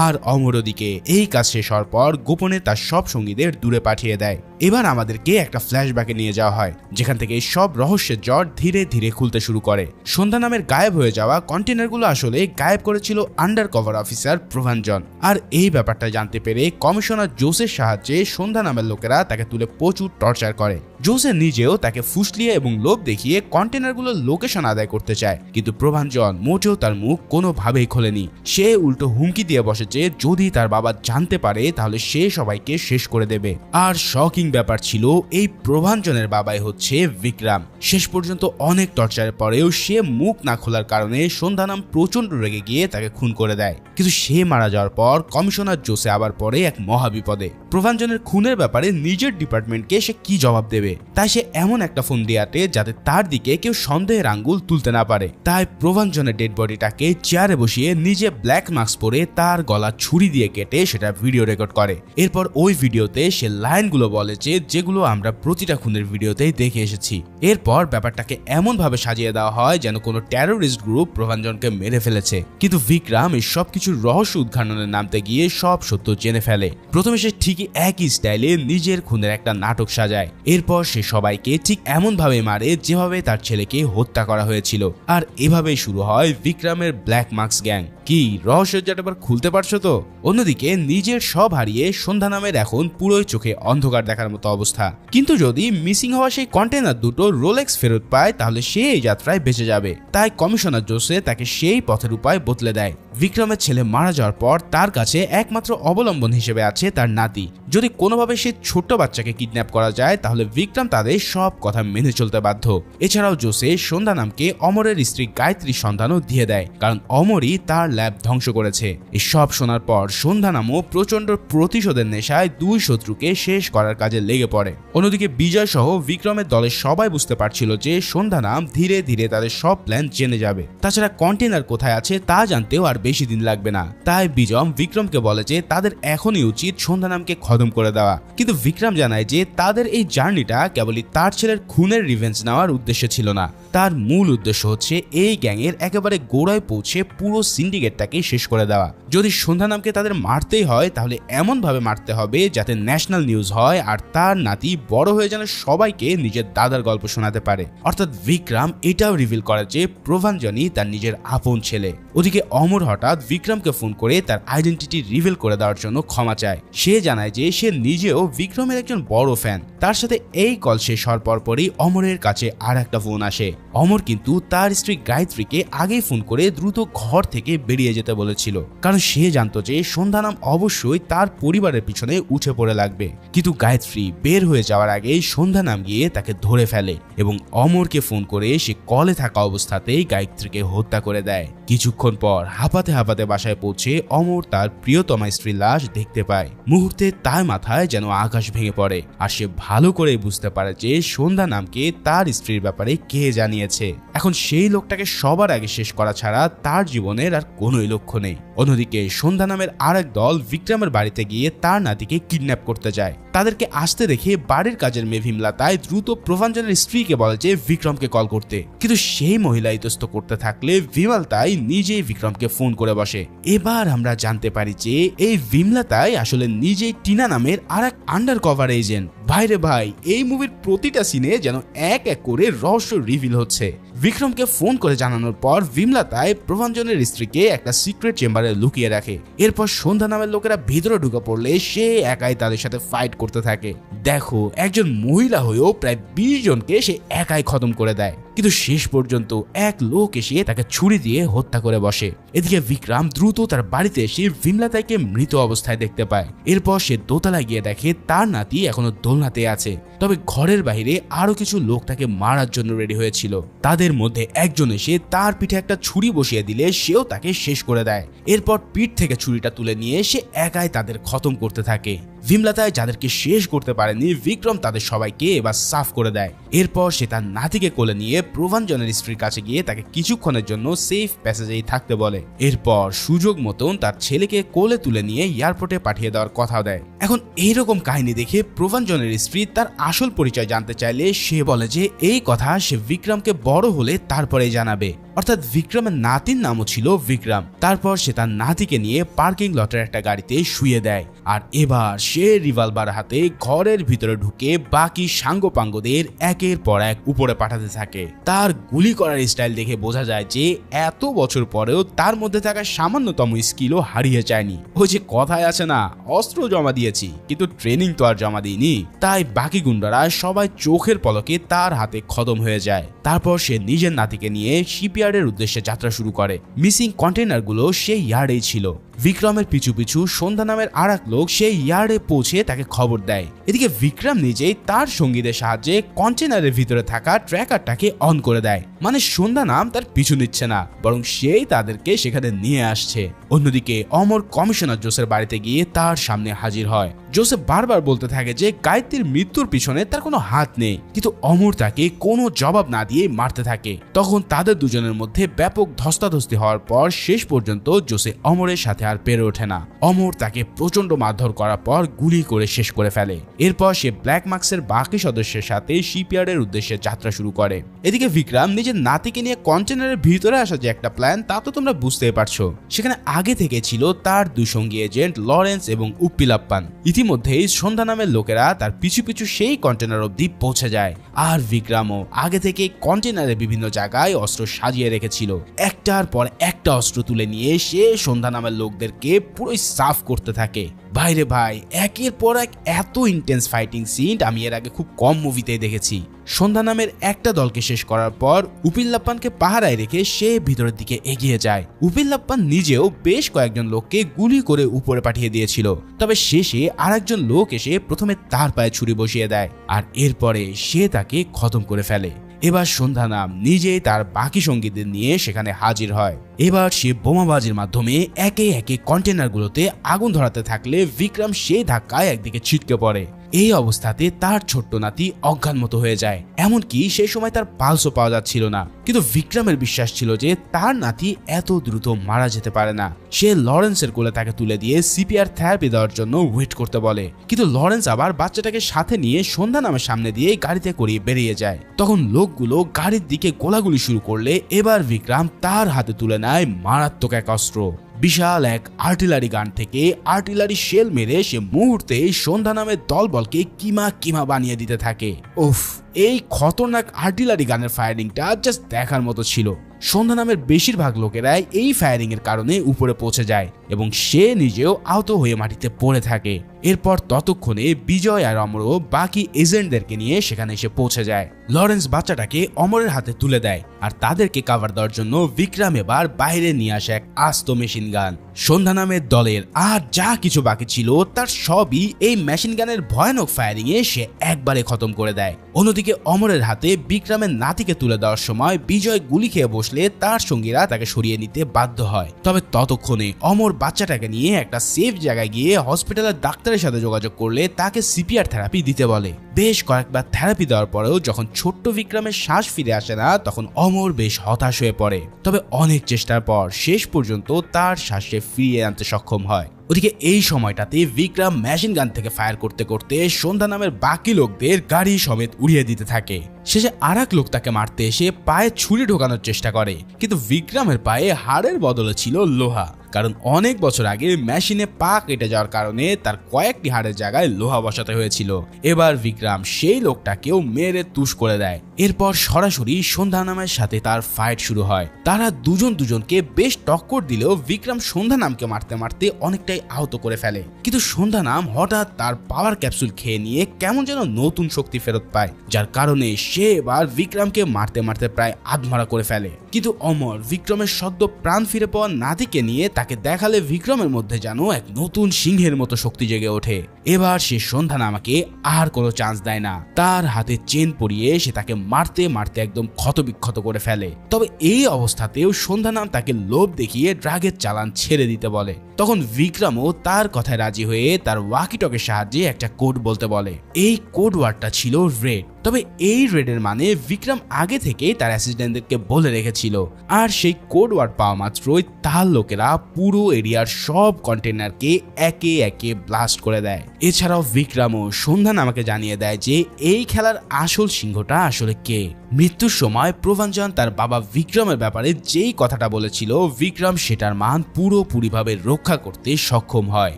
আর অমর ওদিকে এই কাজ শেষ হওয়ার পর গোপনে তার সব সঙ্গীদের দূরে পাঠিয়ে দেয়। এবার আমাদেরকে একটা ফ্ল্যাশব্যাকে নিয়ে যাওয়া হয়, যেখান থেকে সব রহস্যের জট ধীরে ধীরে খুলতে শুরু করে। সন্ধ্যানামের গায়েব হয়ে যাওয়া কন্টেনারগুলো আসলে গায়েব করেছিল আন্ডার কভার অফিসার প্রভাঞ্জন। আর এই ব্যাপারটা জানতে পেরে কমিশনার জোসের সাহায্যে সন্ধ্যানামের লোকেরা তাকে তুলে প্রচুর টর্চার করে। জোসে নিজেও তাকে ফুসলিয়ে এবং লোভ দেখিয়ে কন্টেনারগুলোর লোকেশন আদায় করতে চায়, কিন্তু প্রভাঞ্জন মোটেও তার মুখ কোনোভাবেই খোলেনি। সে উল্টো হুমকি দিয়ে বসে যে যদি তার বাবা জানতে পারে তাহলে সে সবাইকে শেষ করে দেবে। আর শকিং ব্যাপার ছিল, এই প্রভাঞ্জনের বাবাই হচ্ছে বিক্রম। শেষ পর্যন্ত অনেক টর্চারের পরেও সে মুখ না খোলার কারণে সন্ধ্যানাম প্রচন্ড রেগে গিয়ে তাকে খুন করে দেয়। কিন্তু সে মারা যাওয়ার পর কমিশনার জোসে আবার পড়ে এক মহাবিপদে। প্রভাঞ্জনের খুনের ব্যাপারে নিজের ডিপার্টমেন্টকে সে কি জবাব দেবে, তাই সে এমন একটা ফোন দিয়ে আটে যাতে তার দিকে কেউ সন্দেহের আঙ্গুল তুলতে না পারে। তাই প্রভাঞ্জনের ডেড বডিটাকে চেয়ারে বসিয়ে নিজে ব্ল্যাক মাস্ক পরে তার গলা ছুরি দিয়ে কেটে সেটা ভিডিও রেকর্ড করে। এরপর ওই ভিডিওতে সে লাইনগুলো বলে যেগুলো আমরা প্রতিটা খুনের ভিডিওতেই দেখে এসেছি। এরপর ব্যাপারটাকে এমন ভাবে সাজিয়ে দেওয়া হয় যেন কোনো টেরোরিস্ট গ্রুপ প্রভাঞ্জনকে মেরে ফেলেছে। কিন্তু বিক্রম এই সবকিছুর রহস্য উদ্ঘাটনের নামতে গিয়ে সব সত্য জেনে ফেলে। প্রথমে সে ঠিকই একই স্টাইলে নিজের খুনের একটা নাটক সাজায়। এরপর সে সবাইকে ঠিক এমন ভাবে মারে যেভাবে তার ছেলেকে হত্যা করা হয়েছিল। আর এভাবেই শুরু হয় বিক্রমের ব্ল্যাক মার্কস গ্যাং। কি রহস্যের জাটাবার খুলতে পারছো তো? অন্যদিকে নিজের সব হারিয়ে সন্ধ্যা নামের এখন পুরোই চোখে অন্ধকার দেখার মতো অবস্থা। কিন্তু যদি মিসিং হওয়া সেই কন্টেনার দুটো রোলেক্স ফেরত পায় তাহলে সে এই যাত্রায় বেঁচে যাবে। তাই কমিশনার জোসে তাকে সেই পথের উপায় বদলে দেয়। বিক্রমের ছেলে মারা যাওয়ার পর তার কাছে একমাত্র অবলম্বন হিসেবে আছে তার নাতি। যদি কোনোভাবে সে ছোট্ট বাচ্চাকে কিডন্যাপ করা যায় তাহলে বিক্রম তাদের সব কথা মেনে চলতে বাধ্য। এছাড়াও জোসে সন্ধ্যা নামকে অমরের স্ত্রী গায়ত্রীর সন্ধানও দিয়ে দেয়, কারণ অমরই তার ল্যাব ধ্বংস করেছে। এই সব শোনার পর সন্ধ্যা নামও প্রচন্ড প্রতিশোধের নেশায় দুই শত্রুকে শেষ করার কাজে লেগে পড়ে। অন্যদিকে বিজয় সহ বিক্রমের দলের সবাই বুঝতে পারছিল যে সন্ধ্যা নাম ধীরে ধীরে তাদের সব প্ল্যান জেনে যাবে। তাছাড়া কন্টেনার কোথায় আছে তা জানতেও আর বেশি দিন লাগবে না। তাই বিজয় বিক্রমকে বলে যে তাদের এখনই উচিত সন্ধ্যা নামকে খতম করে দেওয়া। কিন্তু বিক্রম জানায় যে তাদের এই জার্নিটা কেবলই তার ছেলের খুনের রিভেঞ্জ নেওয়ার উদ্দেশ্য ছিল না, তার মূল উদ্দেশ্য হচ্ছে এই গ্যাংয়ের একেবারে গোড়ায় পৌঁছে পুরো সিন্ডিকেটটাকে শেষ করে দেওয়া। যদি সন্ধ্যা নামকে তাদের মারতেই হয় তাহলে এমন ভাবে মারতে হবে যাতে ন্যাশনাল নিউজ হয় আর তার নাতি বড় হয়ে যেন সবাইকে নিজের দাদার গল্প শোনাতে পারে। অর্থাৎ বিক্রম এটাও রিভিল করে যে প্রভাঞ্জনই তার নিজের আপন ছেলে। ওদিকে অমর হঠাৎ বিক্রমকে ফোন করে তার আইডেন্টিটি রিভিল করে দেওয়ার জন্য ক্ষমা চায়। সে জানায় যে সে নিজেও বিক্রমের একজন বড় ফ্যান। তার সাথে এই কল শেষ হওয়ার পরপরই অমরের কাছে আর একটা ফোন আসে। অমর কিন্তু তার স্ত্রী গায়ত্রীকে আগেই ফোন করে দ্রুত ঘর থেকে বেরিয়ে যেতে বলেছিল, কারণ সে জানতো যে সন্ধ্যা নাম অবশ্যই তার পরিবারের পিছনে উঠে পড়ে লাগবে। কিন্তু গায়ত্রী বের হয়ে যাওয়ার আগেই সন্ধ্যা নাম গিয়ে তাকে ধরে ফেলে এবং অমরকে ফোন করে সে কলে থাকা অবস্থাতেই গায়ত্রীকে হত্যা করে দেয়। কিছুক্ষণ পর হাঁপাতে হাঁপাতে বাসায় পৌঁছে অমর তার প্রিয়তমা স্ত্রীর লাশ দেখতে পায়। মুহূর্তে তার মাথায় যেন আকাশ ভেঙে পড়ে আর সে ভালো করে বুঝতে পারে যে সন্ধ্যা নামকে তার স্ত্রীর ব্যাপারে কে জানিয়েছে। এখন সেই লোকটাকে সবার আগে শেষ করা ছাড়া তার জীবনের আর কোনোই লক্ষ্য নেই। অন্যদিকে সন্ধ্যা নামের আরেক দল বিক্রমের বাড়িতে গিয়ে তার নাতিকে কিডন্যাপ করতে যায়। তাদেরকে আসতে দেখে বাড়ির কাজের মেয়ে ভিমলাতাই দ্রুত প্রভাঞ্জনের স্ত্রীকে বলে যে বিক্রমকে কল করতে, কিন্তু সেই মহিলা ইতস্ত করতে থাকলে ভিমলাতাই নিজেই বিক্রমকে ফোন করে বসে। এবার আমরা জানতে পারি যে এই ভিমলাতাই আসলে নিজেই টিনা নামের আরেক আন্ডার কভার এজেন্ট। ভাইরে ভাই, এই মুভির প্রতিটা সিনে যেন এক এক করে রহস্য রিভিল হচ্ছে। বিক্রমকে ফোন করে জানানোর পর ভিমলাতাই প্রভাঞ্জনের স্ত্রীকে একটা সিক্রেট চেম্বারে লুকিয়ে রাখে। এরপর সন্ধ্যা নামের লোকেরা ভিতরে ঢুকে পড়লে সে একাই তাদের সাথে ফাইট করতে থাকে। দেখো, একজন মহিলা হয়েও প্রায় 20 জনকে সে একাই খতম করে দেয়, কিন্তু শেষ পর্যন্ত এক লোক এসে তাকে ছুরি দিয়ে হত্যা করে বসে। এদিকে বিক্রম দ্রুত তার বাড়িতে এসে ভিমলাতাইকে মৃত অবস্থায় দেখতে পায়। এরপর সে দোতলায় গিয়ে দেখে তার নাতি এখনো দোলনাতে আছে, তবে ঘরের বাইরে আরো কিছু লোক তাকে মারার জন্য রেডি হয়েছিল। তাদের মধ্যে একজন এসে তার পিঠে একটা ছুরি বসিয়ে দিলে সেও তাকে শেষ করে দেয়। এরপর পিঠ থেকে ছুরিটা তুলে নিয়ে সে একাই তাদের খতম করতে থাকে। ভিমলাতাই যাদেরকে শেষ করতে পারেনি বিক্রম তাদের সবাইকে এবার সাফ করে দেয়। এরপর সে তার নাতিকে কোলে নিয়ে প্রভাঞ্জনের স্ত্রীর কাছে গিয়ে তাকে কিছুক্ষণের জন্য সেফ প্যাসেজেই থাকতে বলে। এরপর সুযোগ মতন তার ছেলেকে কোলে তুলে নিয়ে এয়ারপোর্টে পাঠিয়ে দেওয়ার কথা দেয়। এখন এইরকম কাহিনী দেখে প্রভাঞ্জনের স্ত্রী তার আসল পরিচয় জানতে চাইলে সে বলে যে এই কথা সে বিক্রমকে বড় হলে তারপরেই জানাবে। অর্থাৎ বিক্রমের নাতির নামও ছিল বিক্রম। তারপর সে তার নাতিকে নিয়ে পার্কিং লটের একটা গাড়িতে শুয়ে দেয় আর এবার সে রিভলভার হাতে ঘরের ভিতরে ঢুকে বাকি সাঙ্গপাঙ্গদের একের পর এক উপরে পাঠাতে থাকে। তার গুলি করার স্টাইল দেখে বোঝা যায় যে এত বছর পরেও তার মধ্যে থাকা সামান্যতম স্কিলও হারিয়ে যায়নি। ওই যে কথায় আছে না, অস্ত্র জমা দিয়েছি কিন্তু ট্রেনিং তো আর জমা দিইনি। তাই বাকি গুন্ডারা সবাই চোখের পলকে তার হাতে খতম হয়ে যায়। তারপর সে নিজের নাতিকে নিয়ে শিপইয়ার্ডের উদ্দেশ্যে যাত্রা শুরু করে। মিসিং কন্টেনারগুলো সেই ইয়ার্ডেই ছিল। বিক্রমের পিছু পিছু সন্ধ্যা নামের আর এক লোক সেই ইয়ার্ডে পৌঁছে তাকে খবর দেয়। এদিকে বিক্রম নিজেই তার সঙ্গীদের সাহায্যে কন্টেনারের ভিতরে থাকা ট্র্যাকারটাকে অন করে দেয়। মানে সন্ধ্যা নাম তার পিছু নিচ্ছে না, বরং সেই তাদেরকে সেখানে নিয়ে আসছে। অন্যদিকে অমর কমিশনার জোসের বাড়িতে গিয়ে তার সামনে হাজির হয়। জোসেফ বারবার বলতে থাকে যে গায়ত্রীর মৃত্যুর পিছনে তার কোনো হাত নেই, কিন্তু অমর তাকে কোনো জবাব না দিয়ে মারতে থাকে। তখন তাদের দুজনের মধ্যে ব্যাপক ধস্তাধস্তি হওয়ার পর শেষ পর্যন্ত জোসেফ অমরের সাথে আর পেরে ওঠে না। অমর তাকে প্রচন্ড মারধর করার পর গুলি করে শেষ করে ফেলে। এরপর সে ব্ল্যাক মার্কসের বাকি সদস্যের সাথে শিপইয়ার্ডের উদ্দেশ্যে যাত্রা শুরু করে। এদিকে বিক্রম নিজের নাতিকে নিয়ে কন্টেনারের ভিতরে আসা যে একটা প্ল্যান, তা তো তোমরা বুঝতেই পারছো। সেখানে আগে থেকে ছিল তার দুই সঙ্গী এজেন্ট লরেন্স এবং উপ্পিলাপ্পান। ইতিমধ্যেই সন্ধ্যা নামের লোকেরা তার পিছু পিছু সেই কন্টেনার অবধি পৌঁছে যায়। আর বিক্রমও আগে থেকে কন্টেনারের বিভিন্ন জায়গায় অস্ত্র সাজিয়ে রেখেছিল। একটার পর একটা অস্ত্র তুলে নিয়ে সে সন্ধ্যা নামের লোকদেরকে পুরোই সাফ করতে থাকে। ভাইরে ভাই, একের পর এক এত ইন্টেন্স ফাইটিং সিন আমি এর আগে খুব কম মুভিতেই দেখেছি। সন্ধ্যা নামের একটা দলকে শেষ করার পর উপিল্লাপ্পানকে পাহারায় রেখে সে ভিতরের দিকে এগিয়ে যায়। উপিল্লাপ্পান নিজেও বেশ কয়েকজন লোককে গুলি করে উপরে পাঠিয়ে দিয়েছিল, তবে শেষে আরেকজন লোক এসে প্রথমে তার পায়ে ছুরি বসিয়ে দেয় আর এরপরে সে তাকে খতম করে ফেলে। এবার সন্ধ্যা নাম নিজেই তার বাকি সঙ্গীদের নিয়ে সেখানে হাজির হয়। এবার সে বোমাবাজির মাধ্যমে একে একে কন্টেনারগুলোতে আগুন ধরাতে থাকলে বিক্রম সেই ধাক্কায় একদিকে ছিটকে পড়ে। এই অবস্থাতে তার ছোট্ট নাতি অজ্ঞান মতো হয়ে যায়। এমনকি সেই সময় তার পালসও পাওয়া যাচ্ছিল না। কিন্তু বিক্রমের বিশ্বাস ছিল যে তার নাতি এত দ্রুত মারা যেতে পারে না। সে লরেন্সের কোলে তাকে তুলে দিয়ে সিপিআর থেরাপি দেওয়ার জন্য ওয়েট করতে বলে। কিন্তু লরেন্স আবার বাচ্চাটাকে সাথে নিয়ে সন্ধ্যা নামের সামনে দিয়ে গাড়িতে করিয়ে বেরিয়ে যায়। তখন লোকগুলো গাড়ির দিকে গোলাগুলি শুরু করলে এবার বিক্রম তার হাতে তুলে নেয় মারাত্মক এক অস্ত্র। বিশাল এক আর্টিলারি গান থেকে আর্টিলারি শেল মেরে সে মুহূর্তে সন্ধ্যা নামের দলবলকে কিমা কিমা বানিয়ে দিতে থাকে। উফ, এই খতরনাক আর্টিলারি গানের ফায়ারিংটা জাস্ট দেখার মতো ছিল। সন্ধ্যা নামের বেশিরভাগ লোকেরাই এই ফায়ারিং এর কারণে উপরে পৌঁছে যায় এবং সে নিজেও আহত হয়ে মাটিতে পড়ে থাকে। এরপর ততক্ষণে বিজয় আর অমরও বাকি এজেন্টদেরকে নিয়ে সেখানে এসে পৌঁছে যায়। লরেন্স বাচ্চাটাকে অমরের হাতে তুলে দেয় আর তাদেরকে কাভার দেওয়ার জন্য বিক্রম এবার বাইরে নিয়ে আসে এক আস্ত মেশিন গান। সন্ধ্যা নামের দলের আর যা কিছু বাকি ছিল তার সবই এই মেশিন গানের ভয়ানক ফায়ারিং এ সে একবারে খতম করে দেয়। অন্যদিকে অমরের হাতে বিক্রমের নাতিকে তুলে দেওয়ার সময় বিজয় গুলি খেয়ে বসলে তার সঙ্গীরা তাকে সরিয়ে নিতে বাধ্য হয়। তবে ততক্ষণে অমর বাচ্চাটাকে নিয়ে একটা সেফ জায়গায় গিয়ে হসপিটালের ডাক্তারের সাথে যোগাযোগ করলে তাকে সিপিআর থেরাপি দিতে বলে। বেশ কয়েকবার থেরাপি দেওয়ার পরেও যখন ছোট্ট বিক্রমের শ্বাস ফিরে আসে না, তখন অমর বেশ হতাশ হয়ে পড়ে। তবে অনেক চেষ্টার পর শেষ পর্যন্ত তার শ্বাসে ফিরিয়ে আনতে সক্ষম হয়। ওদিকে এই সময়টাতে বিক্রম মেশিন গান থেকে ফায়ার করতে করতে সন্ধ্যা নামের বাকি লোকদের গাড়ি সমেত উড়িয়ে দিতে থাকে। শেষে আর এক লোক তাকে মারতে এসে পায়ে ছুরি ঢোকানোর চেষ্টা করে, কিন্তু বিক্রমের পায়ে হাড়ের বদলে ছিল লোহা। কারণ অনেক বছর আগে মেশিনে পা কেটে যাওয়ার কারণে তার কয়েকটি হাড়ের জায়গায় লোহা বসাতে হয়েছিল। এবার বিক্রম সেই লোকটাকেও মেরে তুষ করে দেয়। এরপর সরাসরি সন্ধ্যা নামের সাথে তার ফাইট শুরু হয়। তারা দুজনকে বেশ টক্কর দিলেও বিক্রম সন্ধ্যা নামকে মারতে মারতে অনেকটাই আহত করে ফেলে। কিন্তু সন্ধ্যা নাম হঠাৎ তার পাওয়ার ক্যাপসুল খেয়ে নিয়ে কেমন যেন নতুন শক্তি ফেরত পায়, যার কারণে সে এবার বিক্রমকে মারতে মারতে প্রায় আধমরা করে ফেলে। কিন্তু অমর বিক্রমের সদ্য প্রাণ ফিরে পাওয়া নাতিকে নিয়ে তাকে দেখালে বিক্রমের মধ্যে যেন এক নতুন সিংহের মতো শক্তি জেগে ওঠে। এবার সে সন্ধ্যা নামাকে আর কোনো চান্স দেয় না। তার হাতে চেন পরিয়ে সে তাকে মারতে মারতে একদম ক্ষতবিক্ষত করে ফেলে। তবে এই অবস্থাতেও সন্ধ্যা নাম তাকে লোভ দেখিয়ে ড্রাগের চালান ছেড়ে দিতে বলে। তখন বিক্রমও তার কথায় রাজি হয়ে তার ওয়াকিটকের সাহায্যে একটা কোড বলতে বলে। এই কোড ওয়ার্ডটা ছিল রেড। তবে এই রেডের মানে বিক্রম আগে থেকে তার অ্যাসিস্ট্যান্টদেরকে বলে রেখেছিল। আর সেই কোড ওয়ার্ড পাওয়া মাত্রই তার লোকেরা পুরো এরিয়ার সব কন্টেনারকে একে একে ব্লাস্ট করে দেয়। এছাড়াও বিক্রমও সন্ধ্যা নামাকে জানিয়ে দেয় যে এই খেলার আসল সিংহটা আসলে কে। মৃত্যুর সময় প্রভাঞ্জন তার বাবা বিক্রমের ব্যাপারে যেই কথাটা বলেছিল, বিক্রম সেটার মান পুরোপুরিভাবে রক্ষা করতে সক্ষম হয়।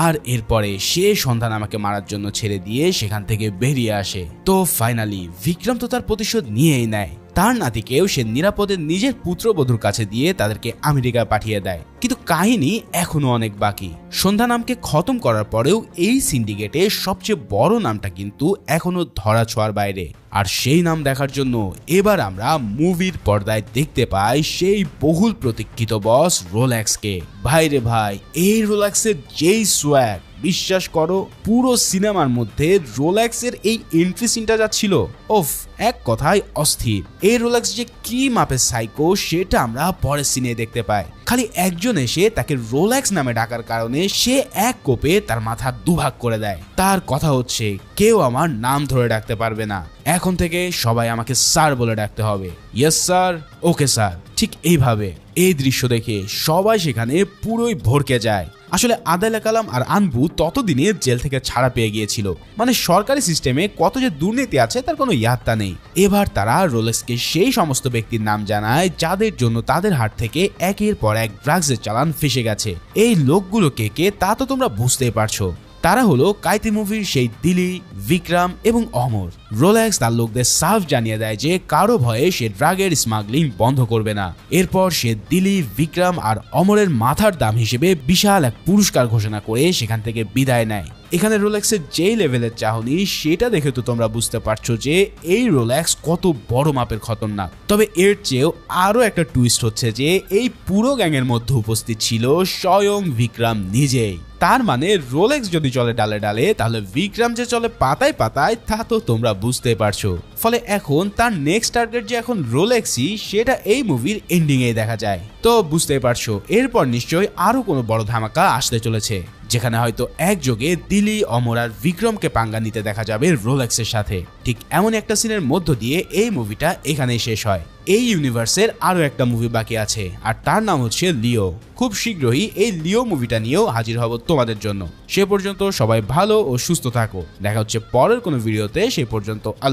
আর এরপরে সে সন্ধ্যা নামাকে মারার জন্য ছেড়ে দিয়ে সেখান থেকে বেরিয়ে আসে। তো ফাইনালি বিক্রম তো তার প্রতিশোধ নিয়েই নেয়। তার নাতিকেও সে নিরাপদে নিজের পুত্রবধূর কাছে দিয়ে তাদেরকে আমেরিকায় পাঠিয়ে দেয়। কিন্তু কাহিনী এখনো অনেক বাকি। সন্ধ্যা নামকে খতম করার পরেও এই সিন্ডিকেটে সবচেয়ে বড় নামটা কিন্তু এখনো ধরা ছোঁয়ার বাইরে। আর সেই নাম দেখার জন্য এবার আমরা মুভির পর্দায় দেখতে পাই সেই বহুল প্রতীক্ষিত বস রোলেক্সকে। ভাইরে ভাই, এই রোলেক্সের যেই সোয়াগ, বিশ্বাস করো পুরো সিনেমার মধ্যে রোলেক্সের এই এন্ট্রি সিনটা যা ছিল, ওফ, এক কথায় অস্থির। এই রোলেক্স যে কি মাপের সাইকো সেটা আমরা পরের সিনে দেখতে পাই। খালি একজন এসে তাকে রোলেক্স নামে ডাকার কারণে সে এক কোপে তার মাথা দুভাগ করে দেয়। তার কথা হচ্ছে, কেউ আমার নাম ধরে ডাকতে পারবে না, এখন থেকে সবাই আমাকে স্যার বলে ডাকতে হবে। ইয়েস স্যার, ওকে স্যার, ঠিক এইভাবে এই দৃশ্য দেখে সবাই সেখানে পুরোই ভরকে যায়। আসলে আদালে কালাম আর আনবু ততদিনে জেল থেকে ছাড়া পেয়ে গিয়েছিল। মানে সরকারি সিস্টেমে কত যে দুর্নীতি আছে তার কোনো ইয়াত্তা নেই। এবার তারা রোলেক্সকে সেই সমস্ত ব্যক্তির নাম জানায় যাদের জন্য তাদের হাত থেকে একের পর এক ড্রাগসের চালান ফেসে গেছে। এই লোকগুলো কে কে তা তো তোমরা বুঝতেই পারছো। তারা হলো কাইতি মুভির সেই দিলি, বিক্রম এবং অমর। রোলেক্স তার লোকদের সাফ জানিয়ে দেয় যে কারো ভয়ে সে ড্রাগের স্মাগলিং বন্ধ করবে না। এরপর সে দিলি, বিক্রম আর অমরের মাথার দাম হিসেবে বিশাল এক পুরস্কার ঘোষণা করে সেখান থেকে বিদায় নেয়। এখানে রোলেক্সের যেই লেভেলের চাহনি সেটা দেখে তো তোমরা বুঝতে পারছো যে এই রোলেক্স কত বড় মাপের খতরনাক। তবে এর চেয়েও আরো একটা টুইস্ট হচ্ছে যে এই পুরো গ্যাংয়ের মধ্যে উপস্থিত ছিল স্বয়ং বিক্রম নিজেই। তার মানে রোলেক্স যদি চলে ডালে ডালে তাহলে বিক্রম যে চলে পাতায় পাতায় তা তো তোমরা বুঝতে পারছো। ফলে এখন তার নেক্সট টার্গেট যে এখন রোলেক্সই সেটা এই মুভির এন্ডিং এ দেখা যায়। তো বুঝতেই পারছো এরপর নিশ্চয়ই আরো কোনো বড় ধামাকা আসতে চলেছে, যেখানে হয়তো একযোগে দিলি, অমর আর বিক্রমকে পাঙ্গা নিতে দেখা যাবে রোলেক্সের সাথে। ঠিক এমন একটা সিনের মধ্য দিয়ে এই মুভিটা এখানেই শেষ হয়। এই ইউনিভার্সের আরো একটা মুভি বাকি আছে আর তার নাম হচ্ছে লিও। খুব শীঘ্রই এই লিও মুভিটা নিয়েও হাজির হব তোমাদের জন্য। সে পর্যন্ত সবাই ভালো ও সুস্থ থাকো। দেখা হচ্ছে পরের কোনো ভিডিওতে। সে পর্যন্ত আল্লাহ।